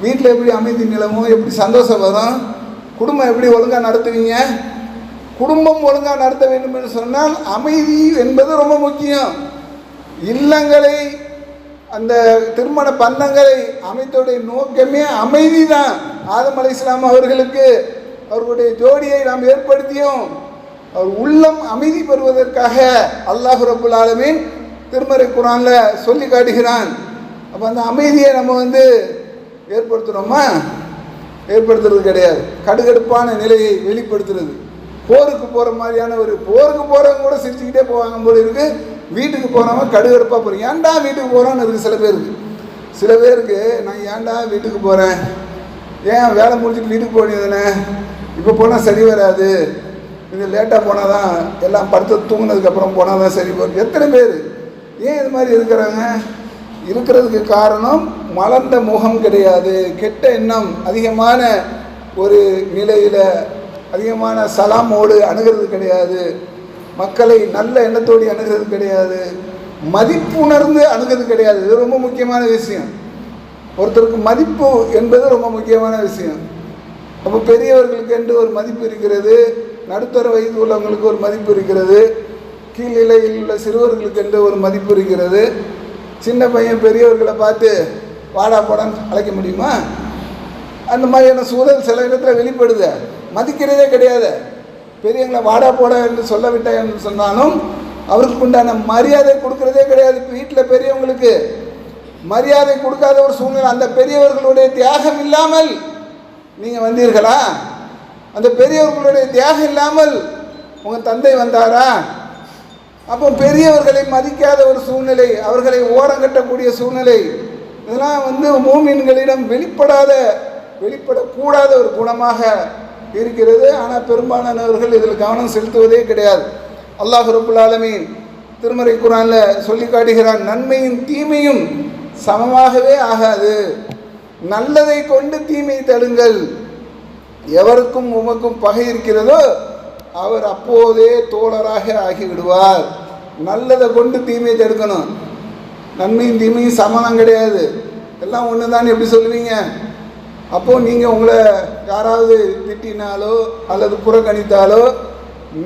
வீட்டில் எப்படி அமைதி நிலமும், எப்படி சந்தோஷம் வரும், குடும்பம் எப்படி ஒழுங்காக நடத்துவீங்க? குடும்பம் ஒழுங்காக நடத்த வேண்டும் என்று சொன்னால் அமைதி என்பது ரொம்ப முக்கியம். இல்லங்களை அந்த திருமண பந்தங்களை அமைத்தோடைய நோக்கமே அமைதி தான். ஆதம் அலைஹிஸ்ஸலாம் அவர்களுக்கு அவர்களுடைய ஜோடியை நாம் ஏற்படுத்தியோம் அவர் உள்ளம் அமைதி பெறுவதற்காக அல்லாஹ் ரப்புல் ஆலமீன் திருமறை குர்ஆனில் சொல்லி காட்டுகிறான். அப்போ அந்த அமைதியை நம்ம வந்து ஏற்படுத்துகிறோமா? ஏற்படுத்துறது கிடையாது. கடுகடுப்பான நிலையை வெளிப்படுத்துறது, போருக்கு போகிற மாதிரியான ஒரு போருக்கு போகிறவங்க கூட சிரிச்சுக்கிட்டே போவாங்க போல இருக்குது. வீட்டுக்கு போகிறவங்க கடுகடுப்பாக போகிறோம். ஏன்டா வீட்டுக்கு போகிறோன்னு இருக்குது சில பேருக்கு. நான் ஏன்டா வீட்டுக்கு போகிறேன், ஏன் வேலை முடிச்சுட்டு வீட்டுக்கு போனீங்கதானே, இப்போ போனால் சரி வராது, இது லேட்டாக போனால் தான் எல்லாம் படுத்து தூங்கினதுக்கப்புறம் போனால் தான் சரி வரும். எத்தனை பேர் ஏன் இது மாதிரி இருக்கிறாங்க? இருக்கிறதுக்கு காரணம் மலர்ந்த முகம் கிடையாது, கெட்ட எண்ணம் அதிகமான ஒரு நிலையில் அதிகமான சலாமோடு அணுகிறது கிடையாது, மக்களை நல்ல எண்ணத்தோடு அணுகிறது கிடையாது, மதிப்புணர்ந்து அணுகிறது கிடையாது. இது ரொம்ப முக்கியமான விஷயம். ஒருத்தருக்கு மதிப்பு என்பது ரொம்ப முக்கியமான விஷயம். அப்போ பெரியவர்களுக்கு என்று ஒரு மதிப்பு இருக்கிறது, நடுத்தர வயது உள்ளவங்களுக்கு ஒரு மதிப்பு இருக்கிறது, கீழ்நிலையில் உள்ள சிறுவர்களுக்கு என்று ஒரு மதிப்பு இருக்கிறது. சின்ன பையன் பெரியவர்களை பார்த்து வாடா போடான்னு அழைக்க முடியுமா? அந்த மாதிரியான சூழல் சில இடத்துல வெளிப்படுது. மதிக்கிறதே கிடையாது. பெரியவங்களை வாடா போடா என்று சொல்ல விட்டேன் என்று சொன்னாலும் அவருக்கு உண்டான மரியாதை கொடுக்கறதே கிடையாது. வீட்டில் பெரியவங்களுக்கு மரியாதை கொடுக்காத ஒரு சூழ்நிலை. அந்த பெரியவர்களுடைய தியாகம் இல்லாமல் நீங்கள் வந்தீர்களா? அந்த பெரியவர்களுடைய தியாகம் இல்லாமல் உங்கள் தந்தை வந்தாரா? அப்போ பெரியவர்களை மதிக்காத ஒரு சூழ்நிலை, அவர்களை ஓரங்கட்டக்கூடிய சூழ்நிலை, இதெல்லாம் மூமின்களிடம் வெளிப்படக்கூடாத ஒரு குணமாக இருக்கிறது. ஆனால் பெரும்பாலானவர்கள் இதில் கவனம் செலுத்துவதே கிடையாது. அல்லாஹ் ரப்புல் ஆலமீன் திருமறை குர்ஆனில் சொல்லி காட்டுகிறான், நன்மையும் தீமையும் சமமாகவே ஆகாது, நல்லதை கொண்டு தீமை தடுங்கள், எவருக்கும் உமக்கும் பகை இருக்கிறதோ அவர் அப்போதே தோழராக ஆகிவிடுவார். நல்லதை கொண்டு தீமையை தடுக்கணும். நன்மையும் தீமையும் சமனம் கிடையாது, எல்லாம் ஒன்று தான் எப்படி சொல்லுவீங்க? அப்போது நீங்கள் உங்களை யாராவது திட்டினாலோ அல்லது புறக்கணித்தாலோ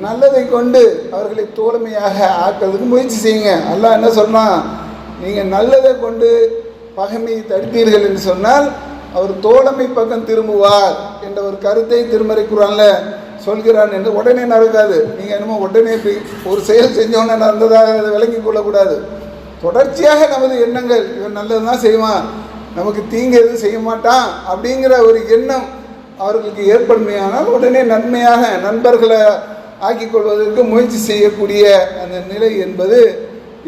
நல்லதை கொண்டு அவர்களை தோழமையாக ஆக்கிறதுக்கு முயற்சி செய்யுங்க. அல்லாஹ் என்ன சொல்கிறான்? நீங்கள் நல்லதை கொண்டு பகைமையை தடுத்தீர்கள் என்று சொன்னால் அவர் தோழமை பக்கம் திரும்புவார் என்ற ஒரு கருத்தை திருமறை குர்ஆனில் சொல்கிறான். என்று உடனே நடக்காது. நீங்கள் என்னமோ உடனே ஒரு செயல் செஞ்சோன்னே நடந்ததாக அதை விளங்கி கொள்ளக்கூடாது. தொடர்ச்சியாக நமது எண்ணங்கள், இவன் நல்லது தான் செய்வான், நமக்கு தீங்கு எதுவும் செய்ய மாட்டான் அப்படிங்கிற ஒரு எண்ணம் அவர்களுக்கு ஏற்படுமையானால் உடனே நன்மையாக நண்பர்களை ஆக்கிக் கொள்வதற்கு முயற்சி செய்யக்கூடிய அந்த நிலை என்பது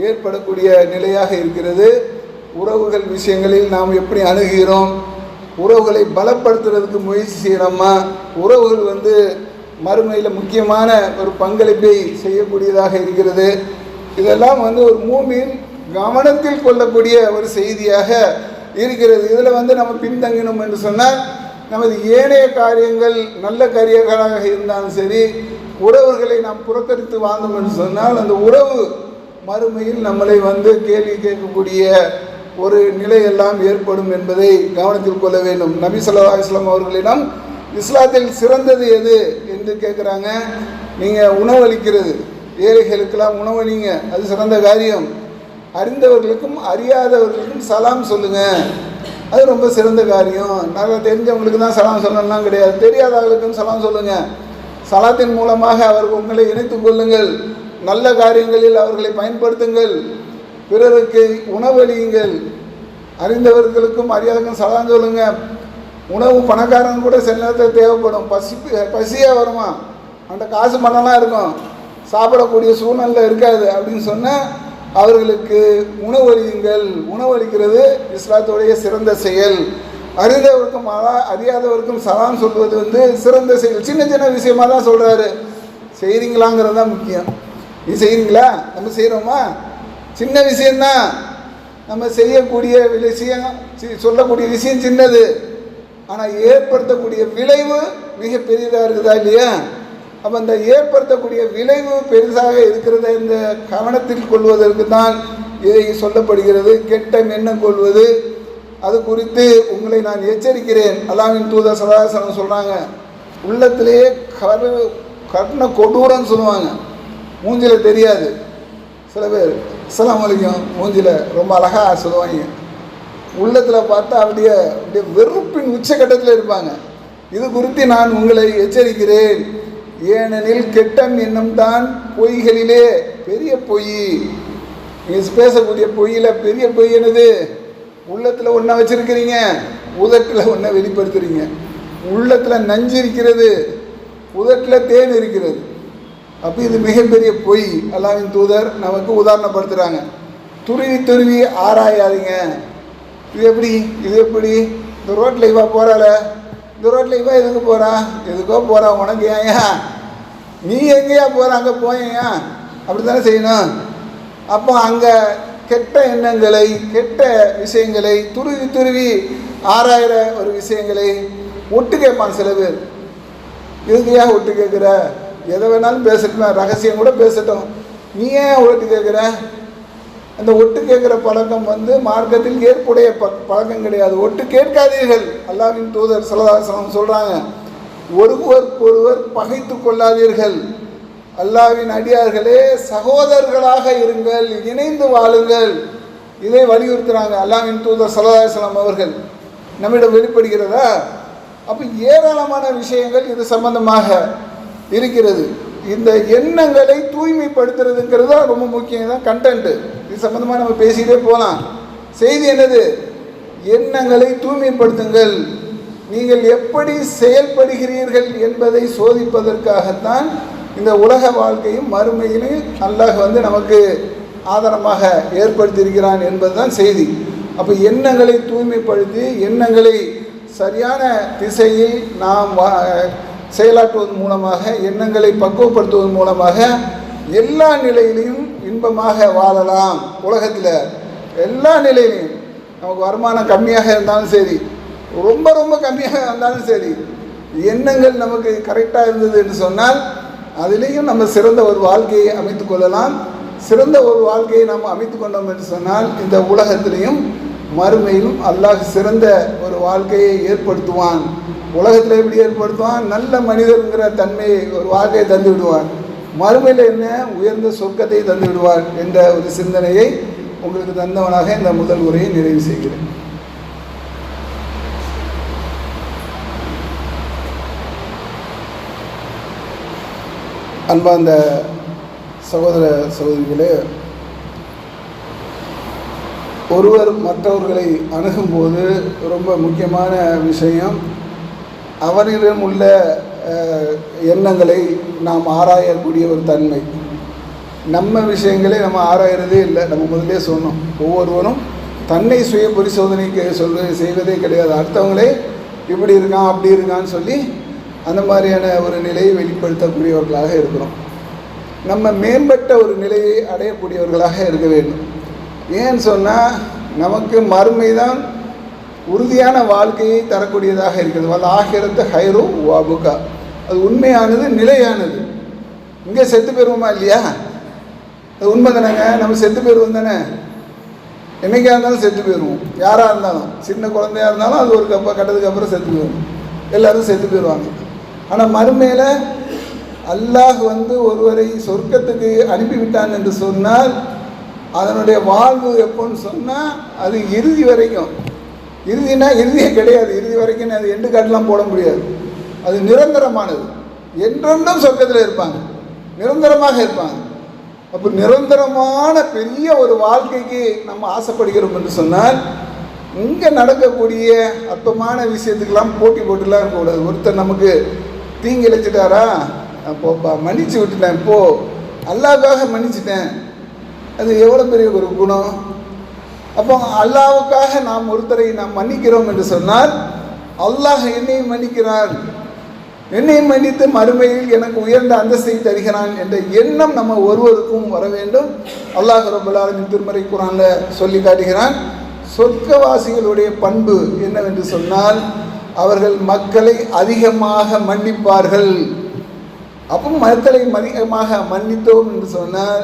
ஏற்படக்கூடிய நிலையாக இருக்கிறது. உறவுகள் விஷயங்களில் நாம் எப்படி அணுகிறோம், உறவுகளை பலப்படுத்துறதுக்கு முயற்சி செய்கிறோமா, உறவுகள் மறுமையில் முக்கியமான ஒரு பங்களிப்பை செய்யக்கூடியதாக இருக்கிறது. இதெல்லாம் ஒரு மூமின் கவனத்தில் கொள்ளக்கூடிய ஒரு செய்தியாக இருக்கிறது. இதில் நம்ம பின்தங்கினோம் என்று சொன்னால் நமது ஏனைய காரியங்கள் நல்ல காரியங்களாக இருந்தாலும் சரி, உறவுகளை நாம் புறக்கணித்து வாழ்ந்தோம் என்று சொன்னால் அந்த உறவு மறுமையில் நம்மளை கேள்வி கேட்கக்கூடிய ஒரு நிலையெல்லாம் ஏற்படும் என்பதை கவனத்தில் கொள்ள வேண்டும். நபி ஸல்லல்லாஹு அலைஹி வஸல்லம் அவர்களிடம் இஸ்லாத்தில் சிறந்தது எது என்று கேட்குறாங்க. நீங்கள் உணவளிக்கிறது, ஏழைகளுக்கெல்லாம் உணவளிங்க, அது சிறந்த காரியம். அறிந்தவர்களுக்கும் அறியாதவர்களுக்கும் சலாம் சொல்லுங்கள், அது ரொம்ப சிறந்த காரியம். நல்லா தெரிஞ்சவங்களுக்கு தான் சலாம் சொல்லலாம் கிடையாது, தெரியாதவர்களுக்கும் சலாம் சொல்லுங்கள். சலாத்தின் மூலமாக அவர்கள் உங்களை இணைத்துக் கொள்ளுங்கள், நல்ல காரியங்களில் அவர்களை பயன்படுத்துங்கள், பிறருக்கு உணவளியுங்கள். அறிந்தவர்களுக்கும் அறியாதவர்களுக்கும் சலாம் சொல்லுங்கள். உணவு பணக்காரன் கூட சில நேரத்தில் தேவைப்படும், பசியாக வருமா, அந்த காசு பணம்லாம் இருக்கும், சாப்பிடக்கூடிய சூழ்நிலை இருக்காது அப்படின்னு சொன்னால் அவர்களுக்கு உணவளியுங்கள். உணவளிக்கிறது இஸ்லாத்துடைய சிறந்த செயல். அறிந்தவருக்கும் அறியாதவருக்கும் சலாம் சொல்வது சிறந்த செயல். சின்ன சின்ன விஷயமாக தான் சொல்கிறாரு, செய்கிறீங்களாங்கிறது தான் முக்கியம். நீ செய்கிறீங்களா, நம்ம செய்கிறோமா? சின்ன விஷயந்தான், நம்ம செய்யக்கூடிய விஷயம், சொல்லக்கூடிய விஷயம் சின்னது, ஆனால் ஏற்படுத்தக்கூடிய விளைவு மிக பெரியதாக இருக்குதா இல்லையா? அப்போ அந்த ஏற்படுத்தக்கூடிய விளைவு பெரிதாக இருக்கிறத இந்த கவனத்தில் கொள்வதற்கு தான் இதை சொல்லப்படுகிறது. கெட்ட எண்ணம் கொள்வது, அது குறித்து உங்களை நான் எச்சரிக்கிறேன். அல்லாஹ்வின் தூதர் ஸல்லல்லாஹு அலைஹி வஸல்லம் சொல்கிறாங்க, உள்ளத்திலேயே கர்ண கொடூரன்னு சொல்லுவாங்க, மூஞ்சில் தெரியாது. சில பேர் அஸ்ஸலாமு அலைக்கும் மூஞ்சில் ரொம்ப அழகாக சொல்லுவாங்க, உள்ளத்தில் பார்த்தா அப்படியே வெறுப்பின் உச்சகட்டத்தில் இருப்பாங்க. இது குறித்து நான் உங்களை எச்சரிக்கிறேன். ஏனெனில் கெட்ட எண்ணம் தான் பொய்களிலே பெரிய பொய். நீங்கள் பேசக்கூடிய பொய்யில் பெரிய பொய் என்னது? உள்ளத்தில் ஒன்றை வச்சுருக்கிறீங்க, உதட்டில் ஒன்றை வெளிப்படுத்துகிறீங்க. உள்ளத்தில் நஞ்சு இருக்கிறது, உதட்டில் தேன் இருக்கிறது. அப்போ இது மிகப்பெரிய பொய். அல்லாஹ்வின் தூதர் நமக்கு உதாரணப்படுத்துகிறாங்க. துருவி துருவி ஆராயாதீங்க. இது எப்படி இந்த ரோட்டில் இவா போகிறால இந்த ரோட்டில் இவன் எதுக்கு போகிறா, எதுக்கோ போகிறா, உனக்கு ஏயா, நீ எங்கேயா போகிற, அங்கே போயா, அப்படி தானே செய்யணும். அப்போ அங்கே கெட்ட எண்ணங்களை, கெட்ட விஷயங்களை, துருவி துருவி ஆராயிற ஒரு விஷயங்களை ஒட்டு கேட்பான் சில பேர். இதுக்கு ஏன் ஒட்டு கேட்குற, எதை வேணாலும் பேசட்டும், ரகசியம் கூட பேசட்டும், நீ ஏன் ஒட்டு கேட்குற? அந்த ஒட்டு கேட்குற பழக்கம் மார்க்கத்தில் ஏற்புடைய பழக்கம் கிடையாது. ஒட்டு கேட்காதீர்கள். அல்லாஹ்வின் தூதர் ஸல்லல்லாஹு அலைஹி வஸல்லம் சொல்கிறாங்க, ஒருவருக்கொருவர் பகைத்து கொள்ளாதீர்கள், அல்லாஹ்வின் அடியார்களே சகோதரர்களாக இருங்கள், இணைந்து வாழுங்கள். இதை வலியுறுத்துகிறாங்க அல்லாஹ்வின் தூதர் ஸல்லல்லாஹு அலைஹி வஸல்லம் அவர்கள். நம்மிடம் வெளிப்படுகிறதா? அப்போ ஏராளமான விஷயங்கள் இது சம்பந்தமாக இருக்கிறது. இந்த எண்ணங்களை தூய்மைப்படுத்துறதுங்கிறது தான் ரொம்ப முக்கியம். தான் கண்டென்ட்டு. இது சம்பந்தமாக நம்ம பேசிக்கிட்டே போகலாம். செய்தி என்னது? எண்ணங்களை தூய்மைப்படுத்துங்கள். நீங்கள் எப்படி செயல்படுகிறீர்கள் என்பதை சோதிப்பதற்காகத்தான் இந்த உலக வாழ்க்கையும் மறுமையிலும் அல்லாஹ் நமக்கு ஆதாரமாக ஏற்படுத்தியிருக்கிறான் என்பதுதான் செய்தி. அப்போ எண்ணங்களை தூய்மைப்படுத்தி எண்ணங்களை சரியான திசையில் நாம் செயலாற்றுவதன் மூலமாக, எண்ணங்களை பக்குவப்படுத்துவதன் மூலமாக எல்லா நிலையிலையும் இன்பமாக வாழலாம். உலகத்தில் எல்லா நிலையிலையும் நமக்கு வருமானம் கம்மியாக இருந்தாலும் சரி, ரொம்ப ரொம்ப கம்மியாக இருந்தாலும் சரி, எண்ணங்கள் நமக்கு கரெக்டாக இருந்தது என்று சொன்னால் அதிலேயும் நம்ம சிறந்த ஒரு வாழ்க்கையை அமைத்து கொள்ளலாம். சிறந்த ஒரு வாழ்க்கையை நாம் அமைத்து கொண்டோம் என்று சொன்னால் இந்த உலகத்திலையும் மறுமையிலும் அல்லாஹ் சிறந்த ஒரு வாழ்க்கையை ஏற்படுத்துவான். உலகத்தில் எப்படி ஏற்படுத்துவான்? நல்ல மனிதருங்கிற தன்மையை, ஒரு வாழ்க்கையை தந்து விடுவான். மறுமையில் என்ன? உயர்ந்த சொர்க்கத்தை தந்து விடுவான் என்ற ஒரு சிந்தனையை உங்களுக்கு தந்தவனாக இந்த முதல் உரையை நிறைவு செய்கிறேன். அன்பார்ந்த சகோதர சகோதரிகளே, ஒருவர் மற்றவர்களை அணுகும்போது ரொம்ப முக்கியமான விஷயம் அவரிடம் உள்ள எண்ணங்களை நாம் ஆராயக்கூடிய ஒரு தன்மை. நம்ம விஷயங்களை நம்ம ஆராயறதே இல்லை. நம்ம முதலே சொன்னோம், ஒவ்வொருவரும் தன்னை சுய பரிசோதனைக்கு செய்வதே கிடையாது. அடுத்தவங்களே இப்படி இருக்கான் அப்படி இருக்கான்னு சொல்லி அந்த மாதிரியான ஒரு நிலையை வெளிப்படுத்தக்கூடியவர்களாக இருக்கிறோம். நம்ம மேம்பட்ட ஒரு நிலையை அடையக்கூடியவர்களாக இருக்க வேண்டும். ஏன்னு சொன்னால் நமக்கு மறுமை தான் உறுதியான வாழ்க்கையை தரக்கூடியதாக இருக்கிறது. வல் ஆகிரத்து ஹைரு வாபுகா, அது உண்மையானது, நிலையானது. இங்கே செத்து போயிடுவோமா இல்லையா? அது உண்மை தானேங்க. நம்ம செத்து போயிடுவோம் தானே, என்னைக்கா இருந்தாலும் செத்து போயிடுவோம். யாராக இருந்தாலும், சின்ன குழந்தையாக இருந்தாலும் அது ஒரு கட்டத்துக்கு அப்புறம் செத்து போயிடும். எல்லோரும் செத்து போயிடுவாங்க. ஆனால் மறுமையில் அல்லாஹ் ஒருவரை சொர்க்கத்துக்கு அனுப்பிவிட்டான் என்று சொன்னால் அதனுடைய வாழ்வு எப்போன்னு சொன்னால் அது இறுதி வரைக்கும். இறுதினா இறுதியே கிடையாது. இறுதி வரைக்கும் அது எண்டு காட்டெலாம் போட முடியாது. அது நிரந்தரமானது. என்றென்றும் சொர்க்கத்தில் இருப்பாங்க, நிரந்தரமாக இருப்பாங்க. அப்போ நிரந்தரமான பெரிய ஒரு வாழ்க்கைக்கு நம்ம ஆசைப்படுகிறோம் என்று சொன்னால் இங்கே நடக்கக்கூடிய அற்பமான விஷயத்துக்கெல்லாம் போட்டி போட்டுலாம் இருக்கக்கூடாது. ஒருத்தர் நமக்கு தீங்கி இழைச்சிட்டாரா, அப்போ மன்னிச்சு விட்டுட்டேன், இப்போது அல்லாஹ்வுக்காக மன்னிச்சிட்டேன், அது எவ்வளோ பெரிய ஒரு குணம். அப்போ அல்லாஹ்வுக்காக நாம் ஒருத்தரை நாம் மன்னிக்கிறோம் என்று சொன்னால் அல்லாஹ் என்னையும் மன்னிக்கிறான், என்னையும் மன்னித்து மறுமையில் எனக்கு உயர்ந்த அந்தஸ்தை தருகிறான் என்ற எண்ணம் நம்ம ஒருவருக்கும் வர வேண்டும். அல்லாஹ் ரப்பல் ஆலமீன் திருமறை குர்ஆனில் சொல்லி காட்டுகிறான். சொர்க்கவாசிகளுடைய பண்பு என்னவென்று சொன்னால் அவர்கள் மக்களை அதிகமாக மன்னிப்பார்கள். அப்போ மக்களை அதிகமாக மன்னித்தோம் என்று சொன்னால்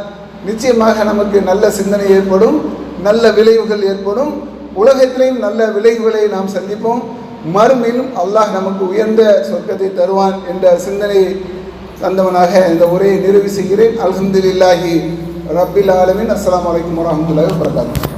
நிச்சயமாக நமக்கு நல்ல சிந்தனை ஏற்படும், நல்ல விளைவுகள் ஏற்படும். உலகத்திலேயும் நல்ல விளைவுகளை நாம் சந்திப்போம். மறுமையிலும் அல்லாஹ் நமக்கு உயர்ந்த சொர்க்கத்தை தருவான் என்ற சிந்தனை தந்தவனாக இந்த உரையை நிறைவு செய்கிறேன். அல்ஹம்துலில்லாஹி ரப்பில் ஆலமீன். அஸ்ஸலாமு அலைக்கும் வரஹ்மத்துல்லாஹி வபரகாத்துஹு.